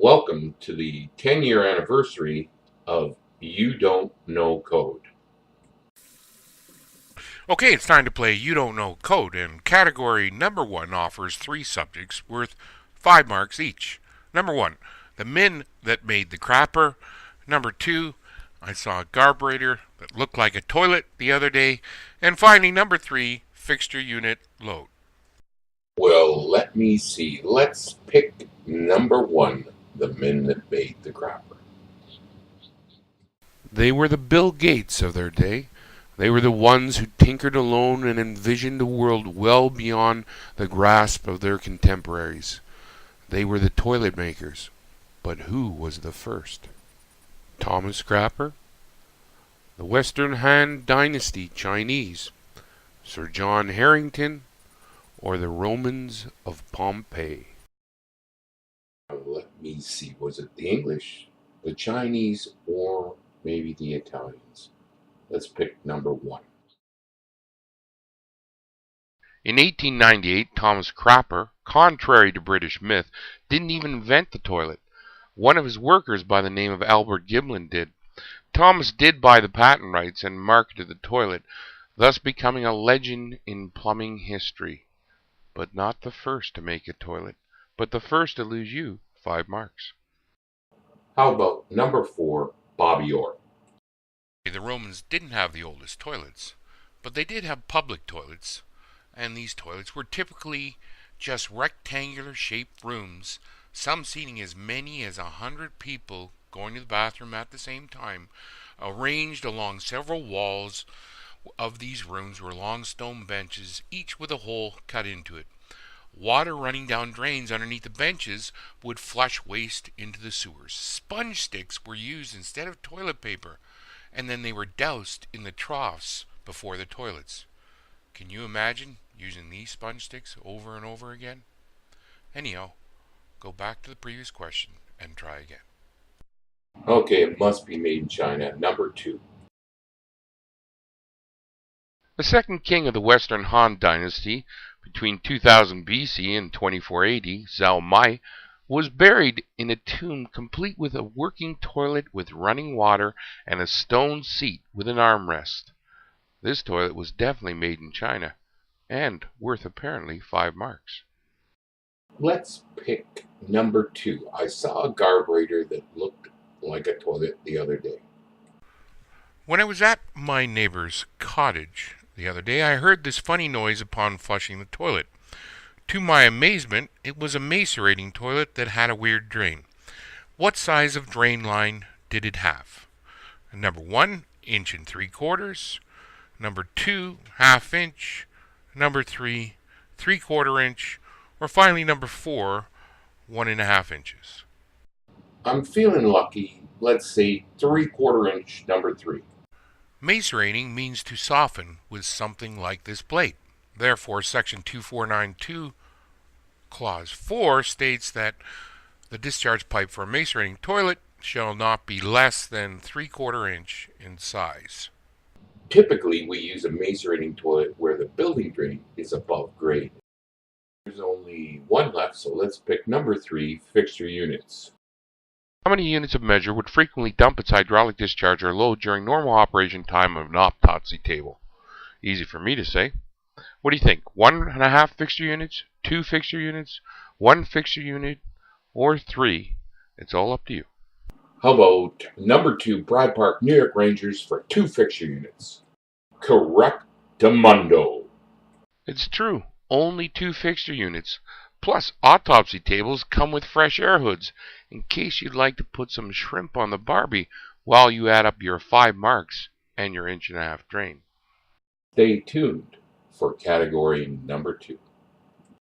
Welcome to the 10-year anniversary of You Don't Know Code. Okay, it's time to play You Don't Know Code, and category number 1 offers 3 subjects worth 5 marks each. Number 1, the men that made the crapper. Number 2, I saw a carburetor that looked like a toilet the other day. And finally, number 3, fixture unit load. Well, let me see. Let's pick number 1, the men that made the crapper. They were the Bill Gates of their day. They were the ones who tinkered alone and envisioned a world well beyond the grasp of their contemporaries. They were the toilet makers. But who was the first? Thomas Crapper? The Western Han Dynasty Chinese? Sir John Harrington? Or the Romans of Pompeii? Let me see. Was it the English, the Chinese, or maybe the Italians? Let's pick number 1. In 1898, Thomas Crapper, contrary to British myth, didn't even invent the toilet. One of his workers by the name of Albert Giblin did. Thomas did buy the patent rights and marketed the toilet, thus becoming a legend in plumbing history. But not the first to make a toilet, but the first to lose you 5 marks. How about number 4, Bobby Orr? The Romans didn't have the oldest toilets, but they did have public toilets, and these toilets were typically just rectangular shaped rooms, some seating as many as 100 people going to the bathroom at the same time. Arranged along several walls of these rooms were long stone benches, each with a hole cut into it. Water running down drains underneath the benches would flush waste into the sewers. Sponge sticks were used instead of toilet paper, and then they were doused in the troughs before the toilets. Can you imagine using these sponge sticks over and over again? Anyhow, go back to the previous question and try again. Okay, it must be made in China. Number 2. The second king of the Western Han Dynasty, between 2000 BC and 2480, Zhao Mai, was buried in a tomb complete with a working toilet with running water and a stone seat with an armrest. This toilet was definitely made in China, and worth apparently 5 marks. Let's pick number 2. I saw a carburetor that looked like a toilet the other day. When I was at my neighbor's cottage the other day, I heard this funny noise upon flushing the toilet. To my amazement, it was a macerating toilet that had a weird drain. What size of drain line did it have? Number 1, 1.75 inches. Number 2, 1/2 inch. Number 3, 3/4 inch. Or finally number 4, 1.5 inches. I'm feeling lucky. Let's say 3/4 inch, number 3. Macerating means to soften with something like this plate. Therefore, section 2492, clause 4 states that the discharge pipe for a macerating toilet shall not be less than 3/4 inch in size. Typically, we use a macerating toilet where the building drain is above grade. There's only 1 left, so let's pick number 3, fixture units. How many units of measure would frequently dump its hydraulic discharge or load during normal operation time of an autopsy table? Easy for me to say. What do you think? 1.5 fixture units? 2 fixture units? 1 fixture unit? Or 3? It's all up to you. How about number 2, Bride Park, New York Rangers for 2 fixture units? Correctamundo. It's true. Only 2 fixture units. Plus, autopsy tables come with fresh air hoods in case you'd like to put some shrimp on the Barbie while you add up your 5 marks and your 1.5 inch drain. Stay tuned for category number 2.